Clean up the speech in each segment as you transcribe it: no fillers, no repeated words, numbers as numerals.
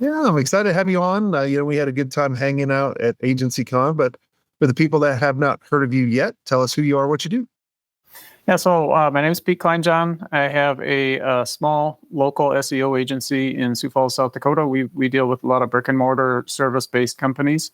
Yeah, I'm excited to have you on. We had a good time hanging out at Agency Con, but for the people that have not heard of you yet, tell us who you are, what you do. Yeah, so my name is Kleinjan. I have a small local SEO agency in Sioux Falls, South Dakota. We deal with a lot of brick and mortar service-based companies.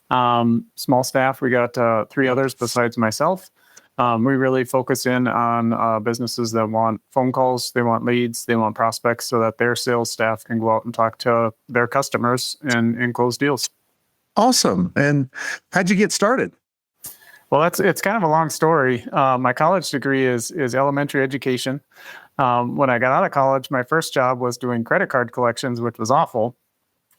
Small staff. We got three others besides myself. We really focus in on businesses that want phone calls, they want leads, they want prospects, so that their sales staff can go out and talk to their customers and close deals. Awesome. And how'd you get started? Well, it's kind of a long story. My college degree is elementary education. When I got out of college, my first job was doing credit card collections, which was awful.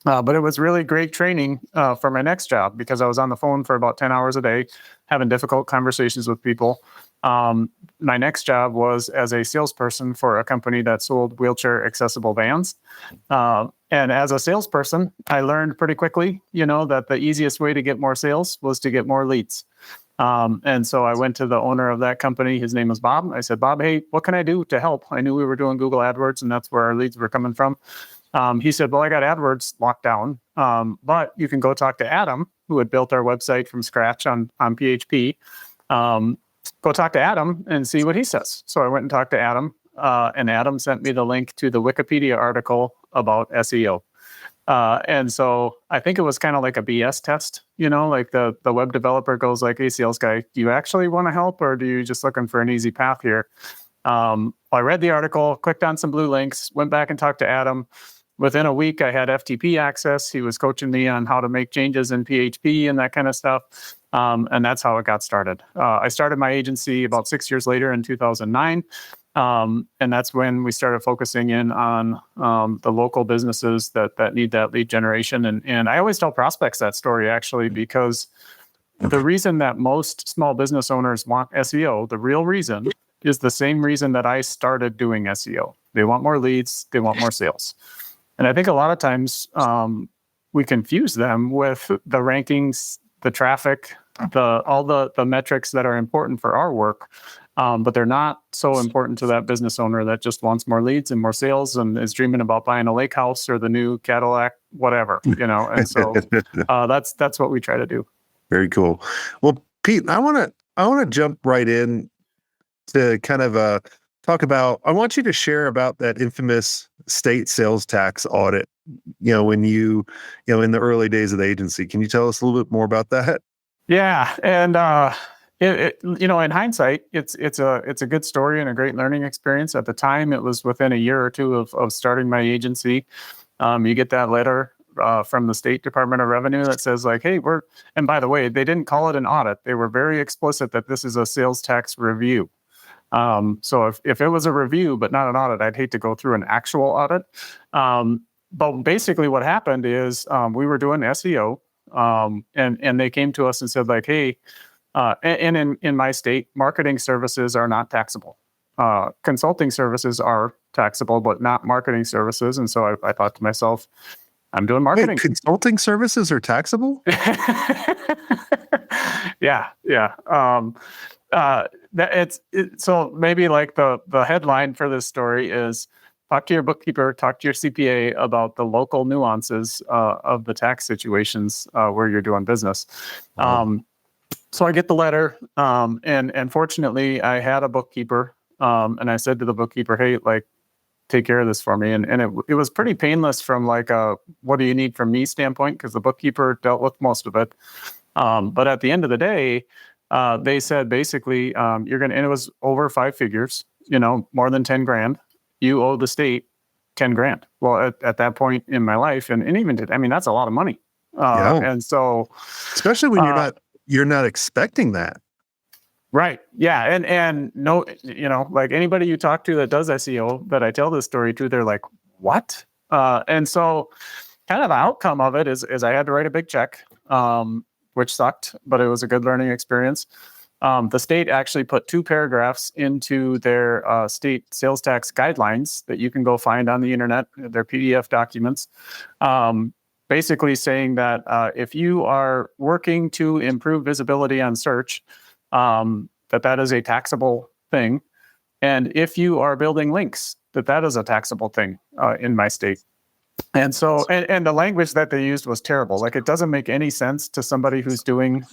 But it was really great training for my next job because I was on the phone for about 10 hours a day, having difficult conversations with people. My next job was as a salesperson for a company that sold wheelchair accessible vans. And as a salesperson, I learned pretty quickly, that the easiest way to get more sales was to get more leads. And so I went to the owner of that company. His name was Bob. I said, Bob, hey, what can I do to help? I knew we were doing Google AdWords, and that's where our leads were coming from. He said, well, I got AdWords locked down, but you can go talk to Adam, who had built our website from scratch on PHP. Go talk to Adam and see what he says. So I went and talked to Adam, and Adam sent me the link to the Wikipedia article about SEO. And so I think it was kind of like a BS test, like the web developer goes like, hey, sales guy, do you actually want to help, or do you just looking for an easy path here? I read the article, clicked on some blue links, went back and talked to Adam. Within a week, I had FTP access. He was coaching me on how to make changes in PHP and that kind of stuff. And that's how it got started. I started my agency about 6 years later in 2009. And that's when we started focusing in on the local businesses that need that lead generation. And I always tell prospects that story, actually, because the reason that most small business owners want SEO, the real reason, is the same reason that I started doing SEO. They want more leads, they want more sales. And I think a lot of times we confuse them with the rankings, the traffic, all the metrics that are important for our work. But they're not so important to that business owner that just wants more leads and more sales and is dreaming about buying a lake house or the new Cadillac, whatever, And so that's what we try to do. Very cool. Well, Pete, I want to jump right in to kind of talk about. I want you to share about that infamous state sales tax audit. When you in the early days of the agency. Can you tell us a little bit more about that? Yeah, and in hindsight, it's a good story and a great learning experience. At the time, it was within a year or two of starting my agency. You get that letter from the State Department of Revenue that says like, hey, and by the way, they didn't call it an audit. They were very explicit that this is a sales tax review. So if it was a review, but not an audit, I'd hate to go through an actual audit. But basically what happened is we were doing SEO and they came to us and said like, hey, and in my state, marketing services are not taxable. Consulting services are taxable, but not marketing services. And so I thought to myself, I'm doing marketing. Wait, consulting services are taxable? Yeah. So maybe like the headline for this story is talk to your bookkeeper, talk to your CPA about the local nuances of the tax situations where you're doing business. Wow. So I get the letter, and fortunately I had a bookkeeper, and I said to the bookkeeper, hey, like, take care of this for me. And it was pretty painless from like a, what do you need from me standpoint? Because the bookkeeper dealt with most of it. But at the end of the day, they said basically, you're going to, and it was over 5 figures, more than 10 grand. You owe the state 10 grand. Well, at that point in my life, and even that's a lot of money. Yeah. And so, especially when you're not expecting that. Right. Yeah. And no, like anybody you talk to that does SEO that I tell this story to, they're like, what? And so kind of the outcome of it is I had to write a big check, which sucked, but it was a good learning experience. The state actually put 2 paragraphs into their state sales tax guidelines that you can go find on the internet, their PDF documents, basically saying that if you are working to improve visibility on search, that is a taxable thing. And if you are building links, that is a taxable thing in my state. And so, and the language that they used was terrible. Like, it doesn't make any sense to somebody who's doing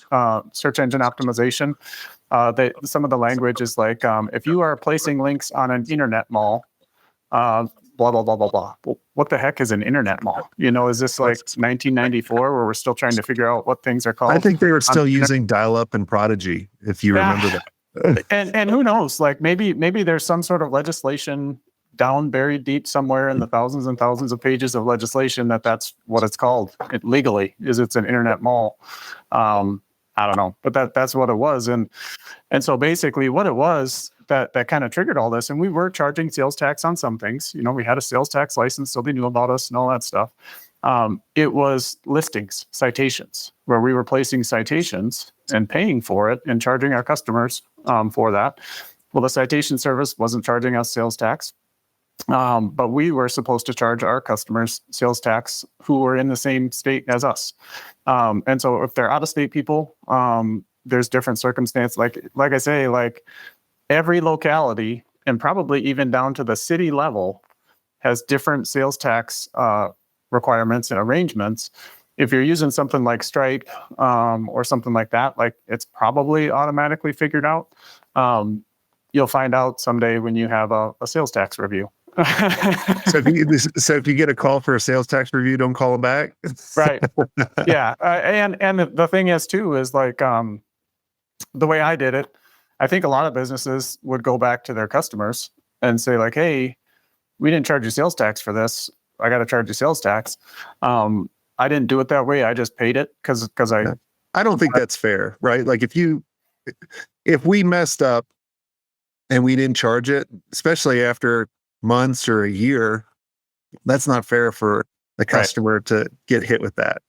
search engine optimization. Some of the language is like, if you are placing links on an internet mall, uh, blah, blah, blah, blah, blah. Well, what the heck is an internet mall? Is this like 1994 where we're still trying to figure out what things are I called? think they were still using dial-up and Prodigy, if you remember Yeah. that. And who knows? Like, maybe there's some sort of legislation down buried deep somewhere in the thousands and thousands of pages of legislation that's what it's called legally, is it's an internet mall. I don't know, but that's what it was. And so basically what it was that kind of triggered all this, and we were charging sales tax on some things. We had a sales tax license, so they knew about us and all that stuff. It was listings, citations, where we were placing citations and paying for it and charging our customers for that. Well, the citation service wasn't charging us sales tax, but we were supposed to charge our customers sales tax who were in the same state as us. And so if they're out-of-state people, there's different circumstances. Like I say, like, every locality, and probably even down to the city level, has different sales tax requirements and arrangements. If you're using something like Stripe or something like that, like, it's probably automatically figured out. You'll find out someday when you have a sales tax review. So if you get a call for a sales tax review, don't call them back. Right. Yeah. And the thing is too, is like, the way I did it, I think a lot of businesses would go back to their customers and say like, hey, we didn't charge you sales tax for this. I got to charge you sales tax. I didn't do it that way. I just paid it because I don't think that's fair, right? Like, if we messed up and we didn't charge it, especially after months or a year, that's not fair for the customer to get hit with that.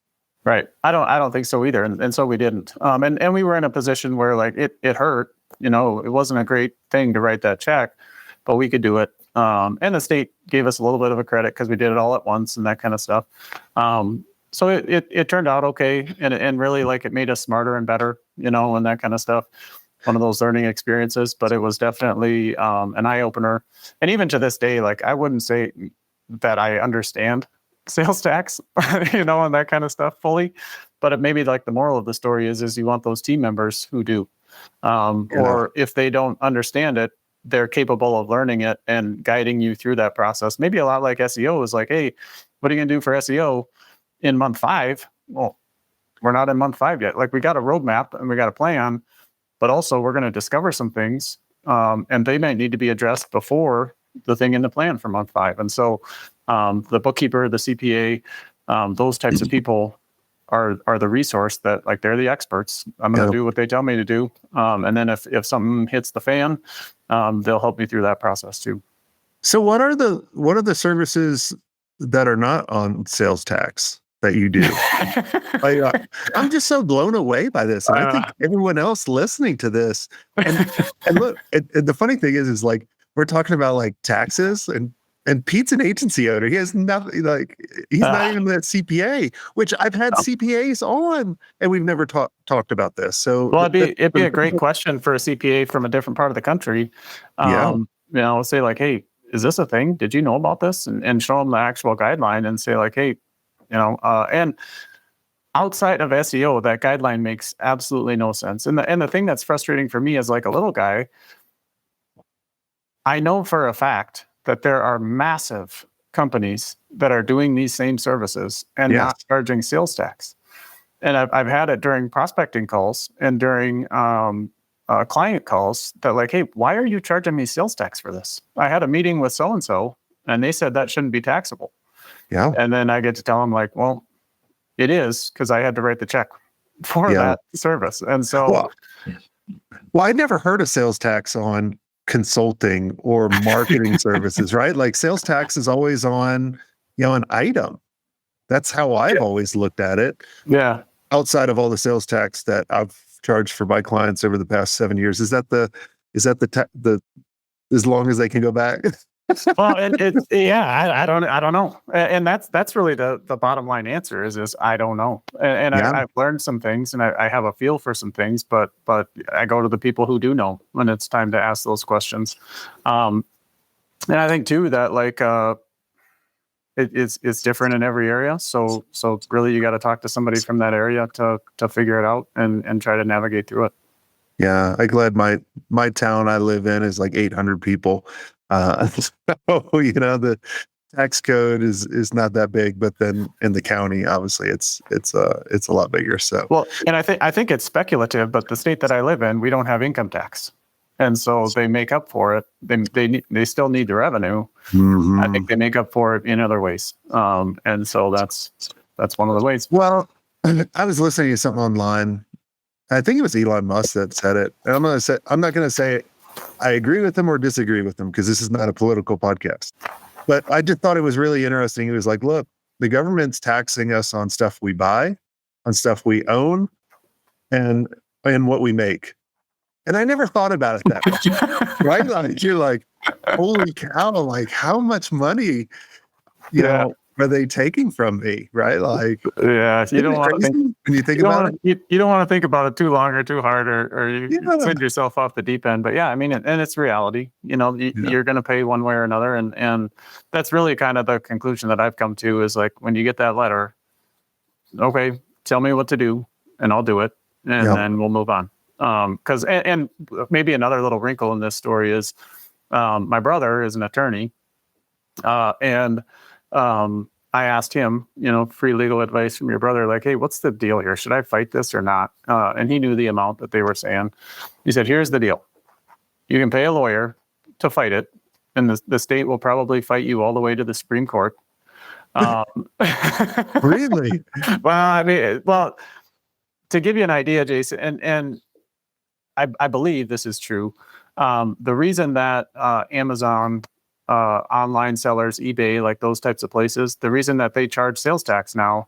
Right. I don't think so either. And so we didn't. And we were in a position where, like, it hurt, it wasn't a great thing to write that check, but we could do it. And the state gave us a little bit of a credit because we did it all at once and that kind of stuff. So it turned out okay. And really, like, it made us smarter and better, and that kind of stuff. One of those learning experiences, but it was definitely an eye opener. And even to this day, like, I wouldn't say that I understand sales tax, and that kind of stuff fully, but maybe, like, the moral of the story is you want those team members who do, or if they don't understand it, they're capable of learning it and guiding you through that process. Maybe a lot like SEO is like, hey, what are you going to do for SEO in month 5? Well, we're not in month 5 yet. Like, we got a roadmap and we got a plan, but also we're going to discover some things, and they might need to be addressed before the thing in the plan for month 5. And so the bookkeeper, the CPA, those types of people are the resource that, like, they're the experts. I'm going to do what they tell me to do. And then if something hits the fan, they'll help me through that process too. So what are the services that are not on sales tax that you do? I'm just so blown away by this. And I think everyone else listening to this, and look, the funny thing is like, we're talking about, like, taxes, and Pete's an agency owner. He has nothing, like, he's not even that CPA, which I've had CPAs on, and we've never talked about this. So, well, it'd be a great question for a CPA from a different part of the country. Say like, hey, is this a thing? Did you know about this? And show them the actual guideline and say like, hey, and outside of SEO, that guideline makes absolutely no sense. And the thing that's frustrating for me as, like, a little guy, I know for a fact that there are massive companies that are doing these same services and not charging sales tax. And I've had it during prospecting calls and during client calls that, like, hey, why are you charging me sales tax for this? I had a meeting with so-and-so and they said that shouldn't be taxable. Yeah. And then I get to tell them, like, well, it is, because I had to write the check for that service. And so, well, I'd never heard of sales tax on consulting or marketing services, right? Like, sales tax is always on, an item. That's how I've always looked at it. Yeah. Outside of all the sales tax that I've charged for my clients over the past 7 years, is that the as long as they can go back? Well, I don't know, and that's really the bottom line answer is I don't know, and I've learned some things, and I have a feel for some things, but I go to the people who do know when it's time to ask those questions, and I think too that, like, it's different in every area. So really, you got to talk to somebody from that area to figure it out and try to navigate through it. Yeah, I'm glad my town I live in is like 800 people. So the tax code is not that big, but then in the county, obviously, it's a lot bigger. So Well, and I think it's speculative, but the state that I live in, we don't have income tax, and so they make up for it. They still need the revenue. I think they make up for it in other ways, and so that's one of the ways. Well, I was listening to something online. I think it was Elon Musk that said it. And I'm not going to say I agree with him or disagree with him because this is not a political podcast. But I just thought it was really interesting. He was like, look, the government's taxing us on stuff we buy, on stuff we own, and what we make. And I never thought about it that way. Right? Like you're like, holy cow, like how much money, you know, are they taking from me? Right? Like, yeah, you don't want to think when you think about it. You don't want to think about it too long or too hard, or you send yourself off the deep end. But yeah, I mean, and it's reality. You're going to pay one way or another, and that's really kind of the conclusion that I've come to is like when you get that letter, okay, tell me what to do, and I'll do it, and then we'll move on. Because and maybe another little wrinkle in this story is my brother is an attorney, and I asked him, free legal advice from your brother, like, hey, what's the deal here? Should I fight this or not? And he knew the amount that they were saying. He said, here's the deal. You can pay a lawyer to fight it, and the state will probably fight you all the way to the Supreme Court. Really? Well, to give you an idea, Jason, and I believe this is true. The reason that Amazon, online sellers, eBay, like those types of places, the reason that they charge sales tax now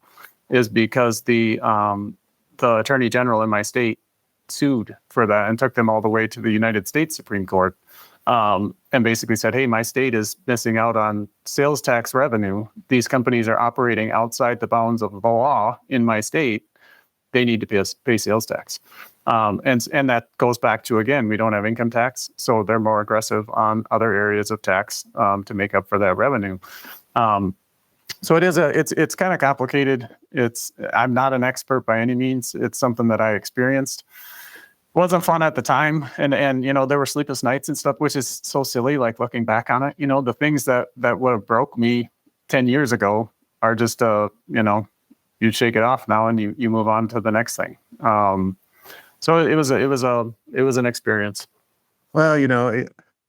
is because the attorney general in my state sued for that and took them all the way to the United States Supreme Court, and basically said, hey, my state is missing out on sales tax revenue. These companies are operating outside the bounds of the law in my state. They need to pay sales tax. And that goes back to, again, we don't have income tax, so they're more aggressive on other areas of tax to make up for that revenue. So it's kind of complicated. I'm not an expert by any means. It's something that I experienced. Wasn't fun at the time, and there were sleepless nights and stuff, which is so silly. Like looking back on it, the things that would have broke me 10 years ago are just you shake it off now and you move on to the next thing. So it was an experience. Well,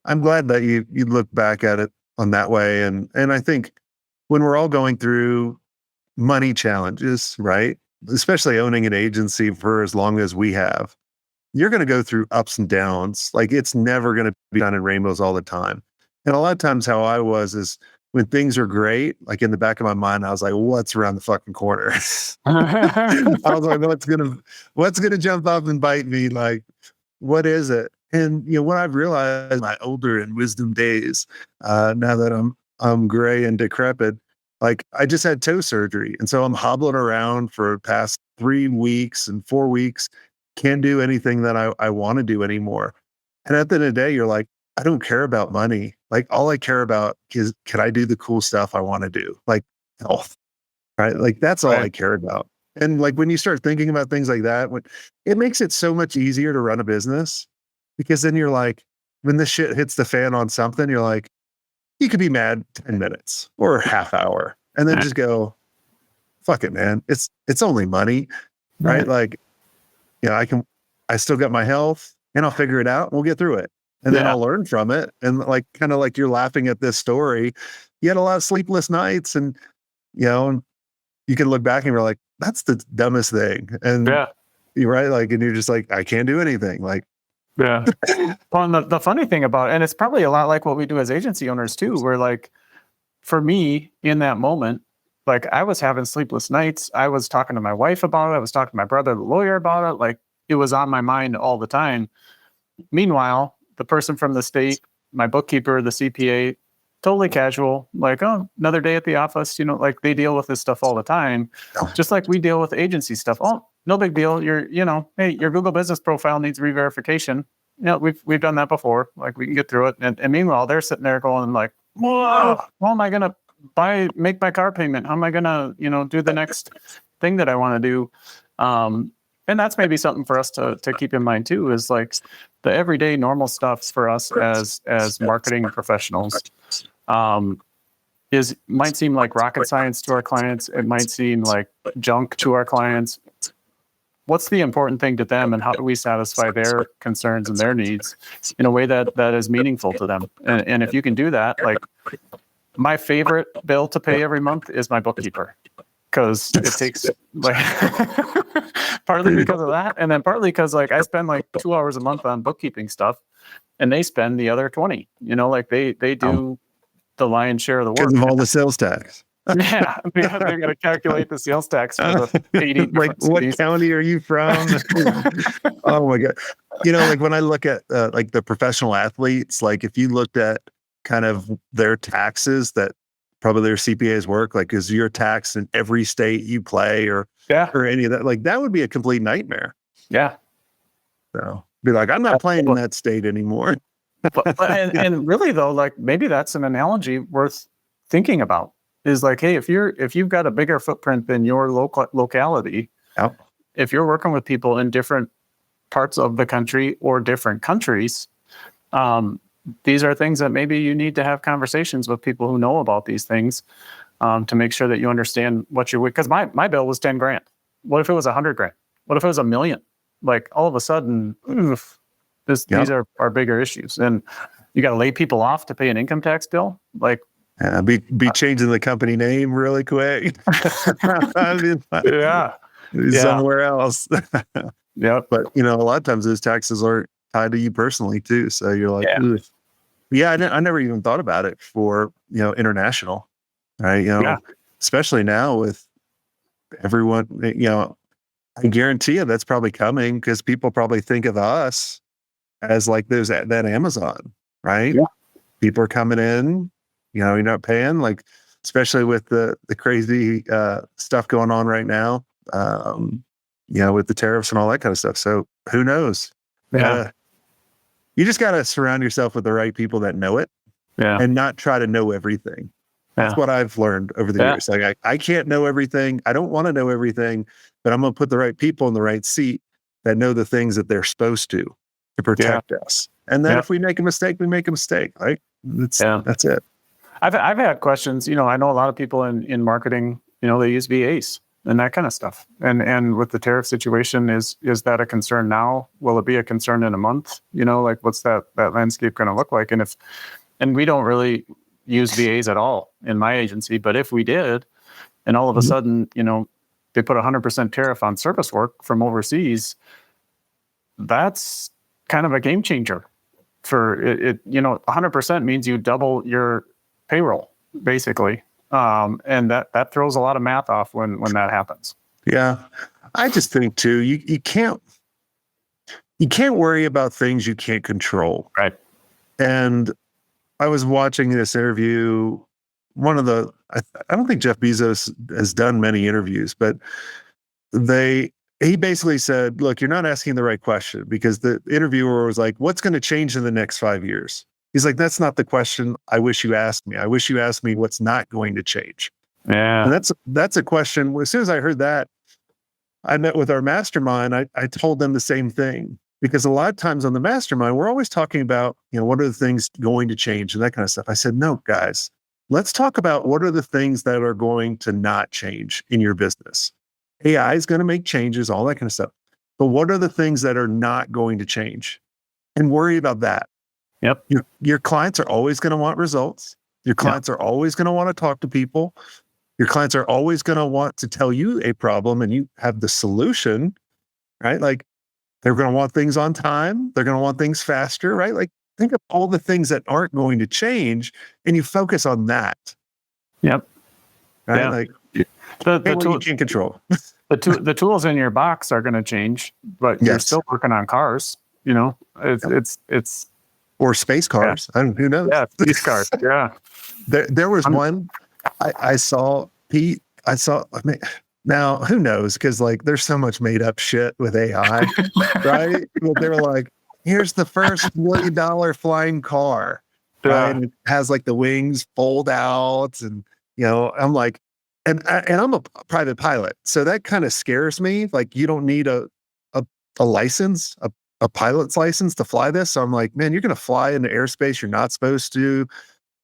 I'm glad that you look back at it on that way. And I think when we're all going through money challenges, right? Especially owning an agency for as long as we have, you're going to go through ups and downs. Like it's never going to be done in rainbows all the time. And a lot of times how I was is when things are great, like in the back of my mind, I was like, what's around the fucking corner? I was like, what's gonna jump up and bite me? Like, what is it? And what I've realized in my older and wisdom days, now that I'm gray and decrepit, like I just had toe surgery. And so I'm hobbling around for the past 3 weeks and 4 weeks, can't do anything that I want to do anymore. And at the end of the day, you're like, I don't care about money. Like all I care about is, can I do the cool stuff I want to do? Like health, right? Like that's all I care about. And like when you start thinking about things like that, it makes it so much easier to run a business, because then you're like, when this shit hits the fan on something, you're like, you could be mad 10 minutes or a half hour and then just go, fuck it, man. It's only money, right? Like, I still got my health and I'll figure it out and we'll get through it. And then I'll learn from it. And like, kind of like you're laughing at this story. You had a lot of sleepless nights and, and you can look back and you're like, that's the dumbest thing. And you're right. Like, and you're just like, I can't do anything. Like, well, and the funny thing about it, and it's probably a lot like what we do as agency owners too, where like, for me in that moment, like I was having sleepless nights. I was talking to my wife about it. I was talking to my brother, the lawyer, about it. Like it was on my mind all the time. Meanwhile, the person from the state, my bookkeeper, the CPA, totally casual, like, oh, another day at the office, like they deal with this stuff all the time, just like we deal with agency stuff. Oh, no big deal. Hey, your Google business profile needs re-verification. We've done that before. Like we can get through it. And meanwhile, they're sitting there going like, whoa, how am I going to make my car payment? How am I gonna, do the next thing that I want to do? And that's maybe something for us to keep in mind too, is like the everyday normal stuff for us as marketing professionals. Might seem like rocket science to our clients. It might seem like junk to our clients. What's the important thing to them, and how do we satisfy their concerns and their needs in a way that is meaningful to them? And if you can do that, like my favorite bill to pay every month is my bookkeeper, because it takes like partly because of that, and then partly because like I spend like 2 hours a month on bookkeeping stuff, and they spend the other 20. Like they do the lion's share of the work because of all the sales tax. Yeah, they got to calculate the sales tax for the 80 like what cities. county are you from? Oh my god! Like when I look at like the professional athletes, like if you looked at kind of their taxes that probably their CPAs work, like is your tax in every state you play or any of that, like that would be a complete nightmare. Yeah. So be like, I'm not playing in that state anymore. and really though, like maybe that's an analogy worth thinking about. Is like, hey, if you've got a bigger footprint than your locality, if you're working with people in different parts of the country or different countries, these are things that maybe you need to have conversations with people who know about these things, to make sure that you understand what you're with. Because my bill was 10 grand. What if it was 100 grand? What if it was $1 million? Like all of a sudden, these are bigger issues, and you got to lay people off to pay an income tax bill. Like, be changing the company name really quick. Somewhere else. Yeah. But a lot of times those taxes are tied to you personally too. So you're like, I never even thought about it for international, right? Especially now with everyone, I guarantee you that's probably coming, because people probably think of us as like that Amazon, right? Yeah. People are coming in. You're not paying, like, especially with the crazy stuff going on right now, with the tariffs and all that kind of stuff. So who knows? Yeah. You just got to surround yourself with the right people that know it, and not try to know everything. That's what I've learned over the years. Like I can't know everything. I don't want to know everything, but I'm going to put the right people in the right seat that know the things that they're supposed to protect us. And then if we make a mistake, we make a mistake. Right? That's it. I've had questions. I know a lot of people in marketing, they use VAs and that kind of stuff. And with the tariff situation, is that a concern now? Will it be a concern in a month? Like what's that landscape going to look like? And we don't really use VAs at all in my agency, but if we did, and all of a sudden, they put 100% tariff on service work from overseas, that's kind of a game changer for it. 100% means you double your payroll, basically. And that throws a lot of math off when that happens. Yeah. I just think too, you can't worry about things you can't control. Right. And I was watching this interview. I don't think Jeff Bezos has done many interviews, but he basically said, look, you're not asking the right question, because the interviewer was like, what's going to change in the next 5 years? He's like, that's not the question I wish you asked me. I wish you asked me what's not going to change. Yeah. And that's a question. As soon as I heard that, I met with our mastermind. I told them the same thing, because a lot of times on the mastermind, we're always talking about, what are the things going to change and that kind of stuff. I said, no, guys, let's talk about what are the things that are going to not change in your business. AI is going to make changes, all that kind of stuff. But what are the things that are not going to change? And worry about that. Yep. Your clients are always going to want results. Your clients are always going to want to talk to people. Your clients are always going to want to tell you a problem and you have the solution, right? Like they're going to want things on time. They're going to want things faster, right? Like think of all the things that aren't going to change and you focus on that. Yep. Right? Yeah. Like the tool you can control. the tools in your box are going to change, but you're still working on cars. It's or space cars. I don't. Who knows? Yeah, space cars. Yeah. There was one I saw, Pete. Now who knows? Because like there's so much made up shit with AI, right? But they were like, here's the first $1 million flying car, right? And it has like the wings fold out and I'm like, and I'm a private pilot, so that kind of scares me. Like, you don't need a, a license, a pilot's license to fly this. So I'm like, man, you're going to fly into airspace you're not supposed to.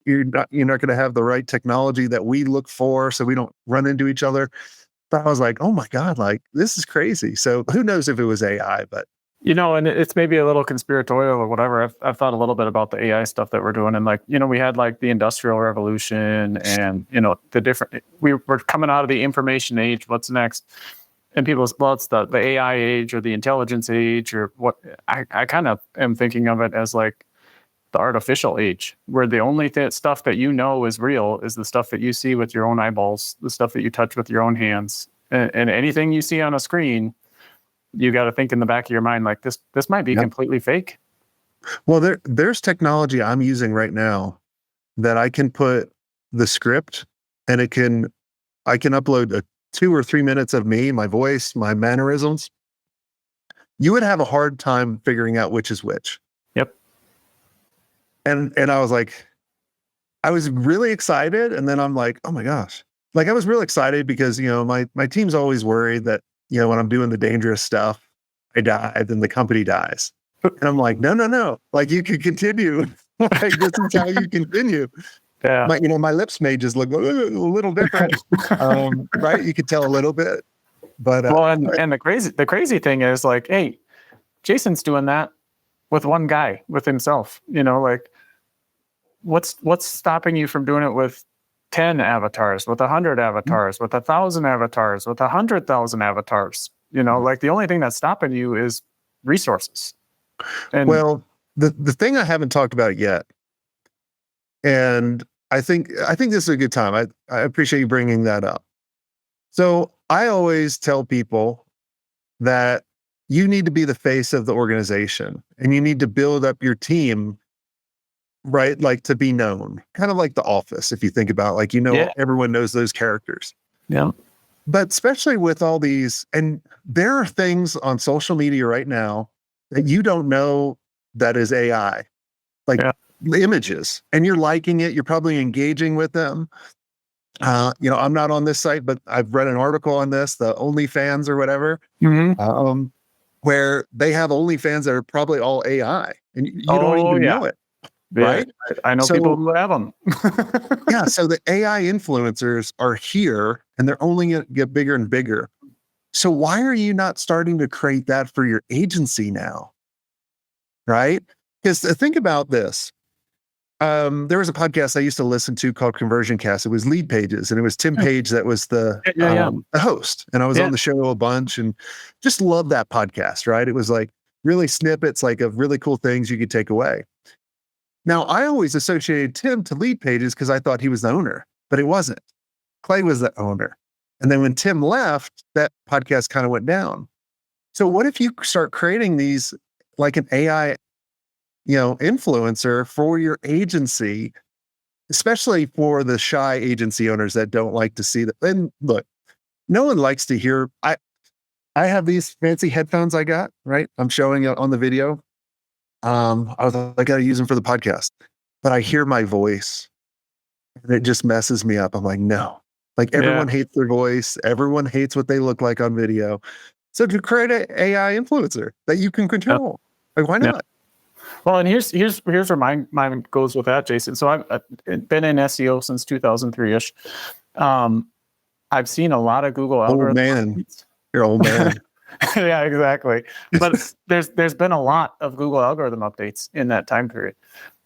You're not going to have the right technology that we look for, so we don't run into each other. But I was like, oh my god, like this is crazy. So who knows if it was AI, but And it's maybe a little conspiratorial or whatever. I've thought a little bit about the AI stuff that we're doing, and like, we had like the Industrial Revolution, and we're coming out of the information age. What's next? And people, well, it's the AI age or the intelligence age, or what. I kind of am thinking of it as like the artificial age, where the only stuff that is real is the stuff that you see with your own eyeballs, the stuff that you touch with your own hands, and anything you see on a screen, you got to think in the back of your mind, like this might be completely fake. Well, there's technology I'm using right now that I can put the script, and I can upload 2 or 3 minutes of me, my voice, my mannerisms. You would have a hard time figuring out which is which. Yep. And I was like, I was really excited, and then I'm like, oh my gosh. Like, I was real excited because, my team's always worried that, when I'm doing the dangerous stuff, I die, then the company dies. And I'm like, no. Like, you can continue. Like, this is how you continue. Yeah. My lips may just look a little different. Right? You could tell a little bit. But well, and the crazy thing is, like, hey, Jason's doing that with one guy, with himself. Like, what's stopping you from doing it with 10 avatars, with 100 avatars, with 1,000 avatars, with 100,000 avatars? Like, the only thing that's stopping you is resources. And well, the thing I haven't talked about yet, and I think this is a good time. I appreciate you bringing that up. So I always tell people that you need to be the face of the organization, and you need to build up your team, right? Like, to be known, kind of like The Office. If you think about, like, everyone knows those characters. Yeah. But especially with all these, and there are things on social media right now that you don't know that is AI, like images, and you're liking it. You're probably engaging with them. I'm not on this site, but I've read an article on this, the OnlyFans or whatever, where they have OnlyFans that are probably all AI, and you don't even know it, right? I know people who have them. Yeah, so the AI influencers are here, and they're only going to get bigger and bigger. So why are you not starting to create that for your agency now, right? Because think about this. There was a podcast I used to listen to called Conversion Cast. It was Lead Pages, and it was Tim Page that was the host. And I was on the show a bunch, and just loved that podcast, right? It was like really snippets, like, of really cool things you could take away. Now, I always associated Tim to Lead Pages because I thought he was the owner, but it wasn't. Clay was the owner. And then when Tim left, that podcast kind of went down. So what if you start creating these, like an AI, influencer for your agency, especially for the shy agency owners that don't like to see that. And look, no one likes to hear. I have these fancy headphones I got, right? I'm showing it on the video. I got to use them for the podcast, but I hear my voice and it just messes me up. I'm like, no, like, everyone hates their voice. Everyone hates what they look like on video. So to create an AI influencer that you can control, like, why not? Well, and here's where mine goes with that, Jason. So I've been in SEO since 2003-ish. I've seen a lot of Google algorithms. Old man. You're old man. Yeah, exactly. But there's been a lot of Google algorithm updates in that time period.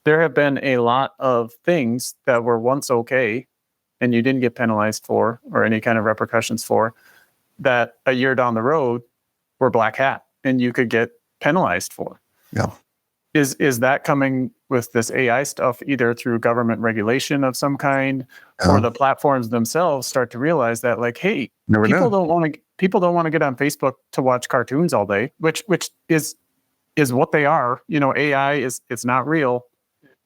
There have been a lot of things that were once okay, and you didn't get penalized for, or any kind of repercussions for, that a year down the road were black hat, and you could get penalized for. Yeah. Is that coming with this AI stuff, either through government regulation of some kind, or the platforms themselves start to realize that, like, hey, people don't want to get on Facebook to watch cartoons all day, which is what they are. AI it's not real.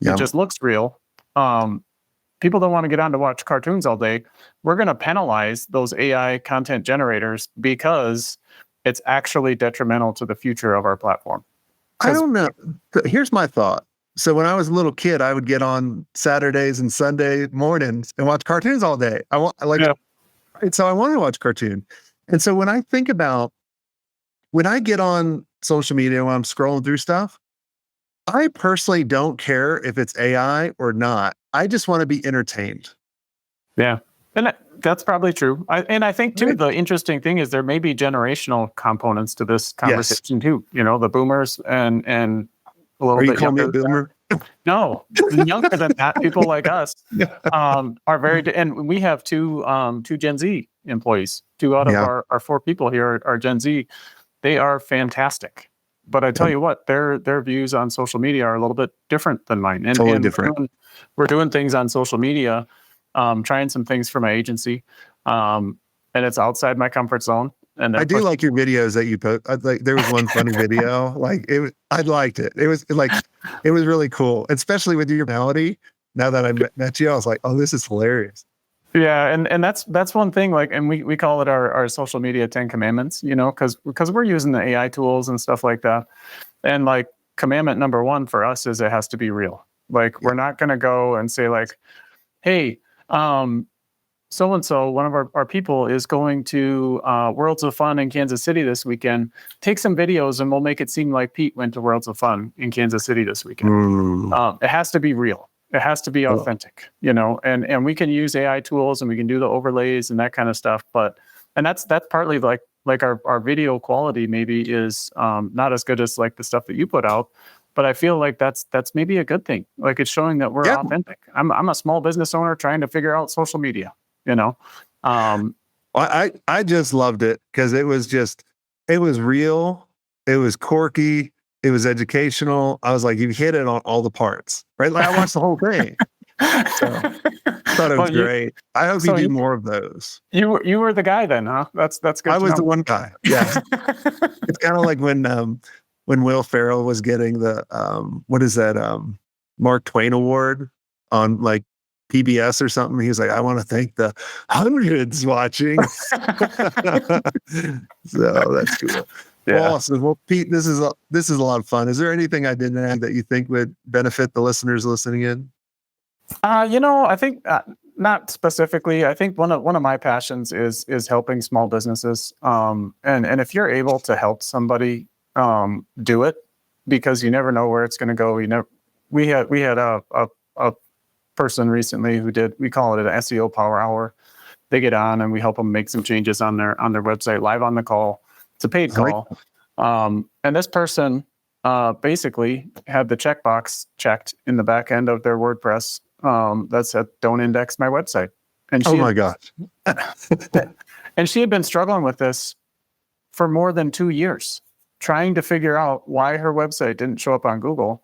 It just looks real. People don't want to get on to watch cartoons all day. We're going to penalize those AI content generators because it's actually detrimental to the future of our platform. I don't know. Here's my thought. So when I was a little kid, I would get on Saturdays and Sunday mornings and watch cartoons all day. I want like, Yeah. and so I want to watch cartoon. And so when I think about when I get on social media when I'm scrolling through stuff, I personally don't care if it's AI or not. I just want to be entertained. Yeah. And that's probably true. I think too, Right. the interesting thing is there may be generational components to this Yes. conversation too. The boomers and a little Are you bit calling me a younger. boomer? No, younger than that, people like us Yeah. are and we have two Gen Z employees. Two out of Yeah. our four people here are Gen Z. They are fantastic. But I tell you what, their views on social media are a little bit different than mine. Totally And different. we're doing things on social media, trying some things for my agency. And it's outside my comfort zone. And I they're do pushing. like your videos that you post. Like there was one funny video, like I liked it. It was like it was really cool, especially with your melody. Now that I met you, I was like, oh, this is hilarious. Yeah, and that's one thing. Like, and we call it our social media 10 commandments. Because we're using the AI tools and stuff like that. And like commandment number one for us is it has to be real. Like Yeah. we're not going to go and say like, hey, so and so, one of our people is going to Worlds of Fun in Kansas City this weekend. Take some videos and we'll make it seem like Pete went to Worlds of Fun in Kansas City this weekend. It has to be real. It has to be Oh, authentic, and we can use AI tools and we can do the overlays and that kind of stuff. And that's partly like our video quality maybe is not as good as like the stuff that you put out. But I feel like that's maybe a good thing. Like it's showing that we're yeah. authentic. I'm a small business owner trying to figure out social media, you know. Um, I just loved it because it was real, it was quirky, it was educational. I was like, you hit it on all the parts, right? Like I watched the whole thing, so I thought it was well, great. I hope you so do more of those. you were the guy then, huh? That's I good to was the know. one guy. Yes, it's kind of like when Will Ferrell was getting the what is that Mark Twain Award on like PBS or something. He was like, I want to thank the hundreds watching. So that's cool. Well, Yeah. awesome. Well, Pete, this is a lot of fun. Is there anything I didn't add that you think would benefit the listeners listening in? I think not specifically. I think one of my passions is helping small businesses. And if you're able to help somebody do it, because you never know where it's going to go. We had a person recently who we call it an SEO power hour. They get on and we help them make some changes on their website live on the call. It's a paid I like call. And this person basically had the checkbox checked in the back end of their WordPress that said, "Don't index my website." And Oh my gosh. she had been struggling with this for more than 2 years, trying to figure out why her website didn't show up on Google.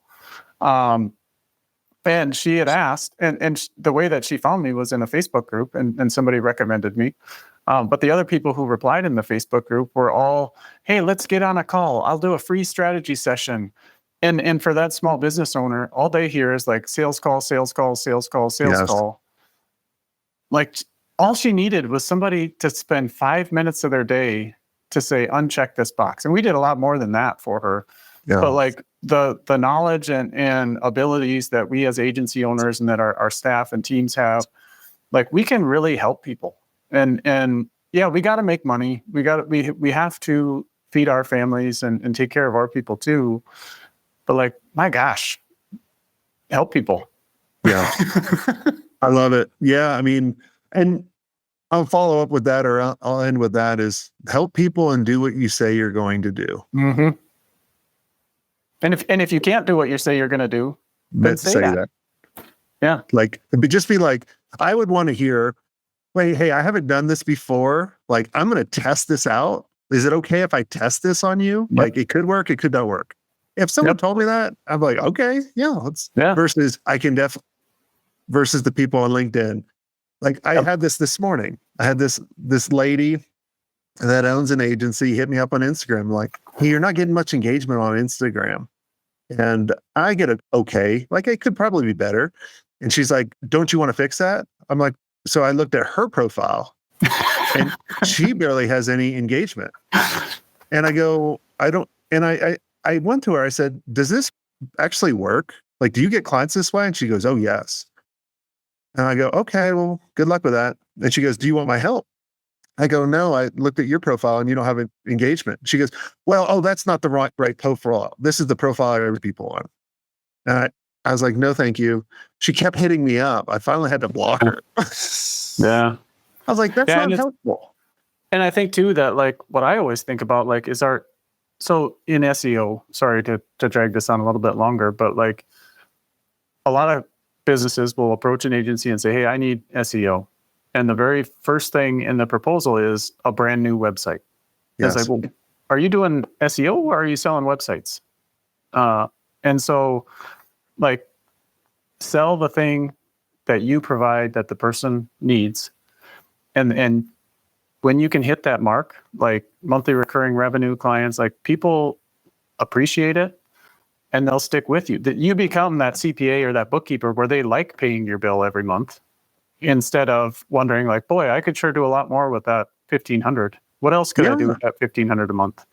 And she had asked, and the way that she found me was in a Facebook group, and somebody recommended me. But the other people who replied in the Facebook group were all, "Hey, let's get on a call. I'll do a free strategy session." And for that small business owner, all they hear is like sales call, sales call, sales call, sales Yes. call. Like all she needed was somebody to spend 5 minutes of their day to say, uncheck this box. And we did a lot more than that for her. Yeah. But like the knowledge and abilities that we as agency owners and that our staff and teams have, like we can really help people. And yeah, we got to make money. We have to feed our families and take care of our people too. But like, my gosh, help people. Yeah. I love it. Yeah. I mean, and I'll follow up with that, or I'll end with that is help people and do what you say you're going to do. Mm-hmm. And if you can't do what you say you're going to do, then say that. Yeah. Like, just be like, I would want to hear, wait, hey, I haven't done this before. Like, I'm going to test this out. Is it okay if I test this on you? Yep. Like, it could work, it could not work. If someone told me that, I'm like, okay, yeah, let's. Versus versus the people on LinkedIn. Like, I had this morning. I had this lady that owns an agency hit me up on Instagram, like, hey, you're not getting much engagement on Instagram. And I get it okay. Like, it could probably be better. And she's like, don't you want to fix that? I'm like, so I looked at her profile and she barely has any engagement. And I go, I don't, and I went to her, I said, does this actually work? Like, do you get clients this way? And she goes, oh, yes. And I go, okay, well, good luck with that. And she goes, do you want my help? I go, no, I looked at your profile and you don't have an engagement. She goes, well, oh, that's not the right profile. This is the profile I have people on. And I was like, no, thank you. She kept hitting me up. I finally had to block her. Yeah. I was like, that's Yeah, not helpful. And I think too that like what I always think about like is so in SEO, sorry to drag this on a little bit longer, but like a lot of businesses will approach an agency and say, hey, I need SEO. And the very first thing in the proposal is a brand new website. Yes. It's like, well, are you doing SEO or are you selling websites? And so like sell the thing that you provide that the person needs. And when you can hit that mark, like monthly recurring revenue clients, like people appreciate it and they'll stick with you. That you become that CPA or that bookkeeper where they like paying your bill every month instead of wondering like, boy, I could sure do a lot more with that 1,500. What else could I do with that 1,500 a month?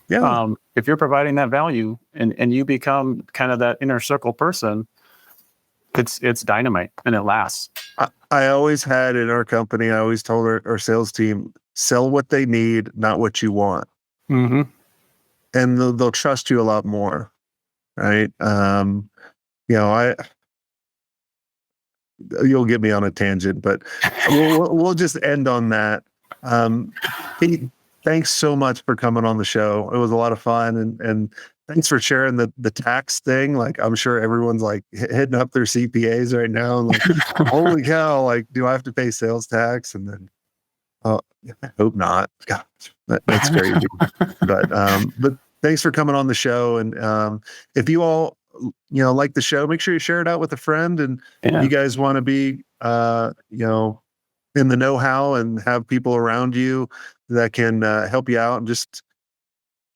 Yeah. If you're providing that value and you become kind of that inner circle person, it's dynamite and it lasts. I always had in our company, I always told our sales team, sell what they need, not what you want. Mm-hmm. And they'll trust you a lot more. Right. You'll get me on a tangent, but we'll just end on that. Pete, thanks so much for coming on the show. It was a lot of fun, and thanks for sharing the tax thing. Like, I'm sure everyone's like hitting up their CPAs right now, and like, holy cow! Like, do I have to pay sales tax? And then, I hope not. God, that's crazy. But thanks for coming on the show. And if you all like the show, make sure you share it out with a friend. And you guys want to be in the know-how and have people around you that can help you out and just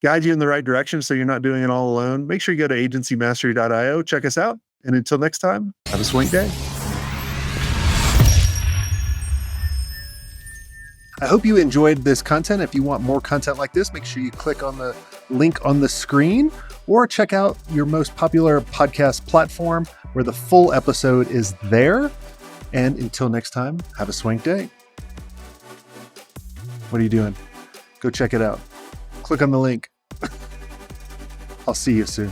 guide you in the right direction so you're not doing it all alone. Make sure you go to agencymastery.io, check us out. And until next time, have a swank day. I hope you enjoyed this content. If you want more content like this, make sure you click on the link on the screen or check out your most popular podcast platform where the full episode is there. And until next time, have a swank day. What are you doing? Go check it out. Click on the link. I'll see you soon.